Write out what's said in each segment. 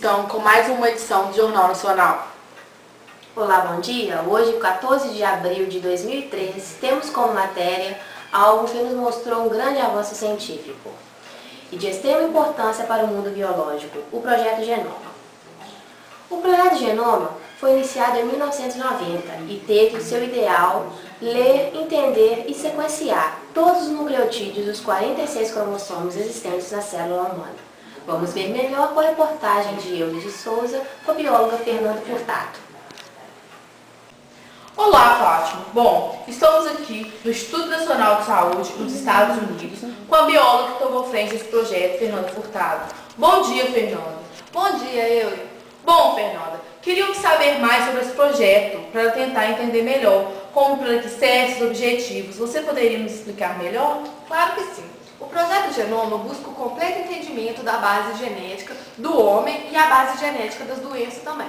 estão com mais uma edição do Jornal Nacional. Olá, bom dia. Hoje, 14 de abril de 2013, temos como matéria algo que nos mostrou um grande avanço científico e de extrema importância para o mundo biológico, o Projeto Genoma. O Projeto Genoma foi iniciado em 1990 e teve seu ideal ler, entender e sequenciar todos os nucleotídeos dos 46 cromossomos existentes na célula humana. Vamos ver melhor com a reportagem de Euler de Souza com a bióloga Fernanda Furtado. Olá, Fátima. Bom, estamos aqui no Instituto Nacional de Saúde nos Estados Unidos com a bióloga que tomou frente desse projeto, Fernanda Furtado. Bom dia, Fernanda. Bom dia, Euler. Bom, Fernanda, queríamos saber mais sobre esse projeto para tentar entender melhor como para que serve os objetivos. Você poderia nos explicar melhor? Claro que sim. O Projeto Genoma busca o completo entendimento da base genética do homem e a base genética das doenças também.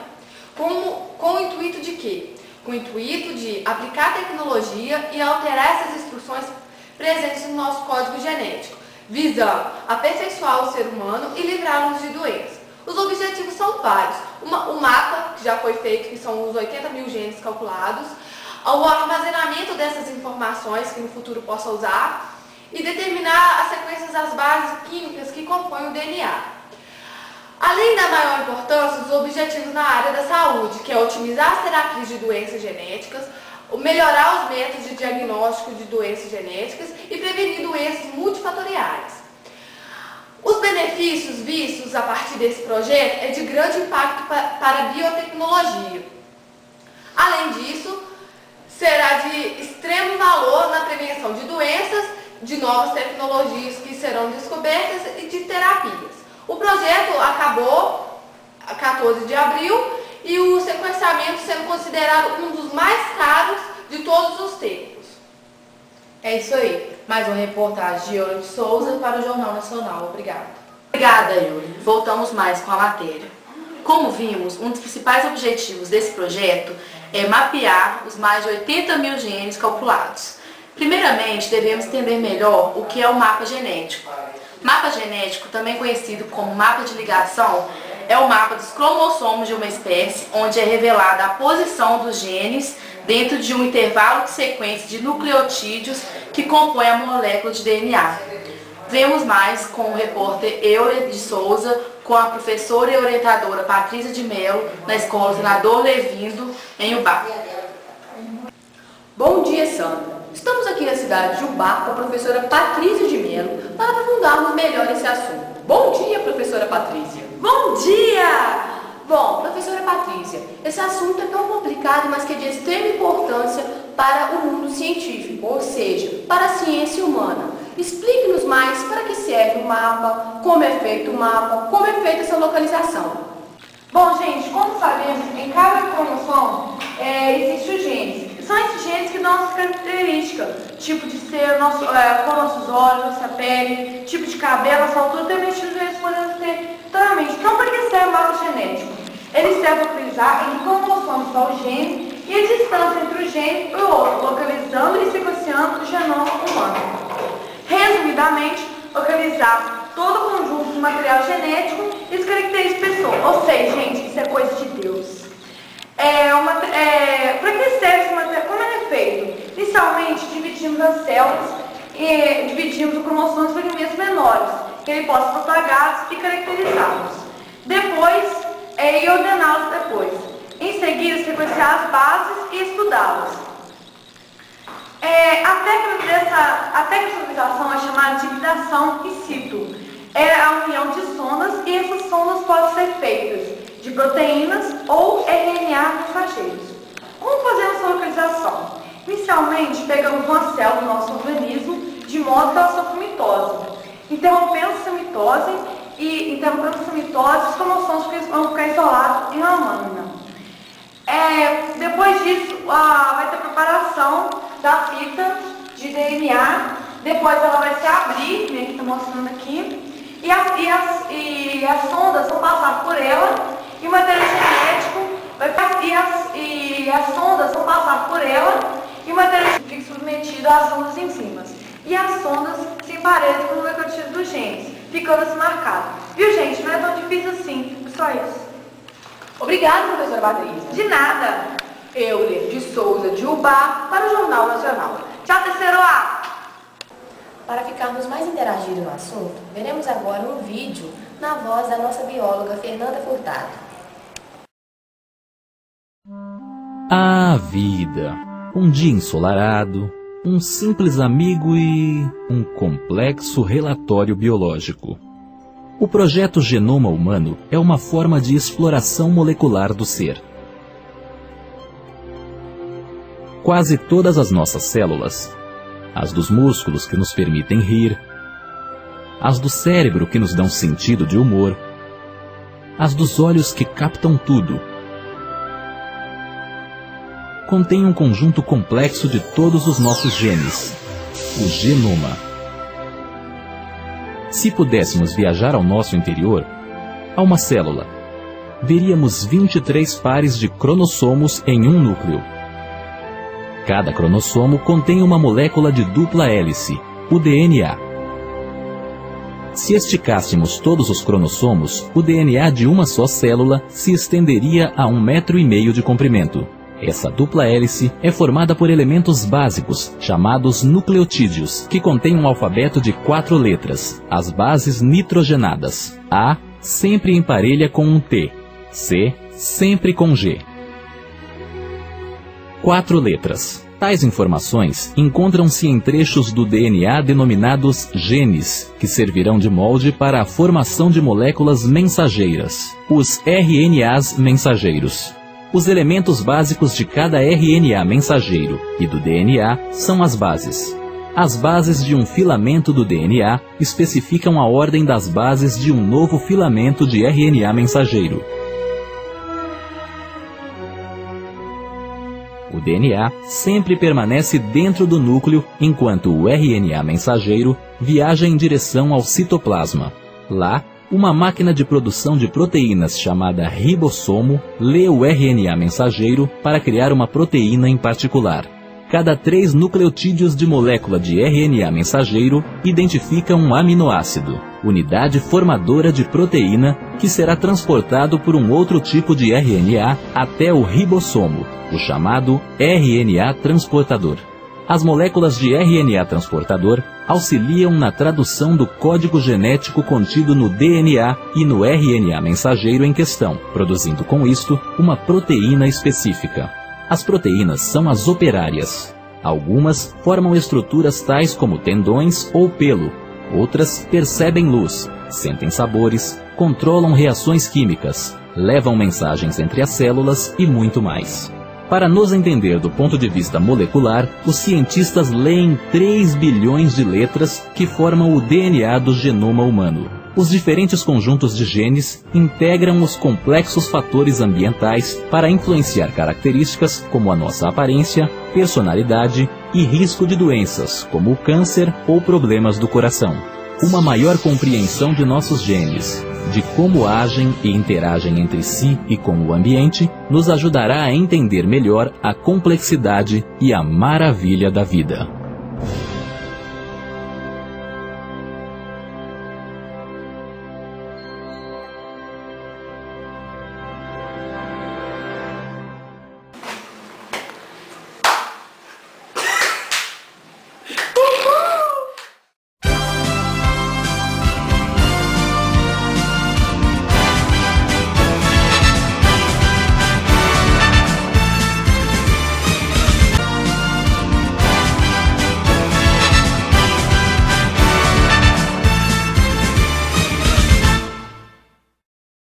Com o intuito de quê? Com o intuito de aplicar tecnologia e alterar essas instruções presentes no nosso código genético, visando aperfeiçoar o ser humano e livrá-los de doenças. Os objetivos são vários. O mapa, que já foi feito, que são os 80 mil genes calculados, o armazenamento dessas informações que no futuro possa usar, e determinar as sequências das bases químicas que compõem o DNA. Além da maior importância, os objetivos na área da saúde, que é otimizar as terapias de doenças genéticas, melhorar os métodos de diagnóstico de doenças genéticas e prevenir doenças multifatoriais. Os benefícios vistos a partir desse projeto é de grande impacto para a biotecnologia. Além disso, será de extremo valor na prevenção de doenças, de novas tecnologias que serão descobertas e de terapias. O projeto acabou a 14 de abril e o sequenciamento sendo considerado um dos mais caros de todos os tempos. É isso aí. Mais uma reportagem de Euler de Souza para o Jornal Nacional. Obrigada. Obrigada, Euler. Voltamos mais com a matéria. Como vimos, um dos principais objetivos desse projeto é mapear os mais de 80 mil genes calculados. Primeiramente, devemos entender melhor o que é o mapa genético. Mapa genético, também conhecido como mapa de ligação, é o mapa dos cromossomos de uma espécie, onde é revelada a posição dos genes dentro de um intervalo de sequência de nucleotídeos que compõem a molécula de DNA. Vemos mais com o repórter Euler de Souza, com a professora e orientadora Patrícia de Mello, na Escola Senador Levindo, em Ubá. Bom dia, Sandra. Estamos aqui na cidade de Ubá com a professora Patrícia de Mello para aprofundarmos melhor esse assunto. Bom dia, professora Patrícia. Bom dia! Bom, professora Patrícia, esse assunto é tão complicado, mas que é de extrema importância para o mundo científico, ou seja, para a ciência humana. Explique-nos mais para que serve o mapa, como é feito o mapa, como é feita essa localização. Bom, gente, como sabemos, em cada cromossomo existem os genes. São esses genes que dão nossas características, tipo de ser, cor nossos olhos, nossa pele, tipo de cabelo, nossa altura, também esses genes podemos ter totalmente. Então, para que serve o mapa genético? Ele serve para localizar em cromossomos está o gene e a distância entre o gene e o outro, localizando e sequenciando o genoma humano. Resumidamente, localizar todo o conjunto de material genético e as características de pessoa. Ou seja, gente, isso é coisa de Deus. Para que serve esse material? Como ele é feito? Inicialmente, dividimos as células e dividimos o cromossomo em fragmentos menores, que ele possa ser propagados e caracterizados. Depois, e ordená-los depois. Em seguida, sequenciar as bases e estudá-las. A tecnologização é chamada de hibridação in situ. É a união de sondas e essas sondas podem ser feitas de proteínas ou RNA mensageiros. Como fazemos essa localização? Inicialmente, pegamos uma célula do nosso organismo de modo que ela sofra mitose. Interrompemos essa mitose os cromossomos vão ficar isolados em uma lâmina. Depois disso, vai ter a preparação da fita de DNA. Depois ela vai se abrir, que está mostrando aqui. E as sondas vão passar por ela e o material genético fica submetido às sondas enzimas. E as sondas se emparelham com o nucleotídeo dos genes. ficando-se marcado. Viu, gente? Não é tão difícil assim. Só isso. Obrigada, professora Patrícia. De nada. Euler de Souza de Ubá para o Jornal Nacional. Tchau, terceiro A. Para ficarmos mais interagidos no assunto, veremos agora um vídeo na voz da nossa bióloga Fernanda Furtado. A vida. Um dia ensolarado, um simples amigo e um complexo relatório biológico. O projeto Genoma Humano é uma forma de exploração molecular do ser. Quase todas as nossas células, as dos músculos que nos permitem rir, as do cérebro que nos dão sentido de humor, as dos olhos que captam tudo, contém um conjunto complexo de todos os nossos genes, o genoma. Se pudéssemos viajar ao nosso interior, a uma célula, veríamos 23 pares de cromossomos em um núcleo. Cada cromossomo contém uma molécula de dupla hélice, o DNA. Se esticássemos todos os cromossomos, o DNA de uma só célula se estenderia a 1,5 m de comprimento. Essa dupla hélice é formada por elementos básicos, chamados nucleotídeos, que contêm um alfabeto de 4 letras, as bases nitrogenadas. A sempre emparelha com um T, C sempre com G. 4 letras. Tais informações encontram-se em trechos do DNA denominados genes, que servirão de molde para a formação de moléculas mensageiras, os RNAs mensageiros. Os elementos básicos de cada RNA mensageiro e do DNA são as bases. As bases de um filamento do DNA especificam a ordem das bases de um novo filamento de RNA mensageiro. O DNA sempre permanece dentro do núcleo, enquanto o RNA mensageiro viaja em direção ao citoplasma. Lá, uma máquina de produção de proteínas chamada ribossomo lê o RNA mensageiro para criar uma proteína em particular. Cada 3 nucleotídeos de molécula de RNA mensageiro identifica um aminoácido, unidade formadora de proteína, que será transportado por um outro tipo de RNA até o ribossomo, o chamado RNA transportador. As moléculas de RNA transportador auxiliam na tradução do código genético contido no DNA e no RNA mensageiro em questão, produzindo com isto uma proteína específica. As proteínas são as operárias. Algumas formam estruturas tais como tendões ou pelo. Outras percebem luz, sentem sabores, controlam reações químicas, levam mensagens entre as células e muito mais. Para nos entender do ponto de vista molecular, os cientistas leem 3 bilhões de letras que formam o DNA do genoma humano. Os diferentes conjuntos de genes integram os complexos fatores ambientais para influenciar características como a nossa aparência, personalidade e risco de doenças, como o câncer ou problemas do coração. Uma maior compreensão de nossos genes, de como agem e interagem entre si e com o ambiente, nos ajudará a entender melhor a complexidade e a maravilha da vida.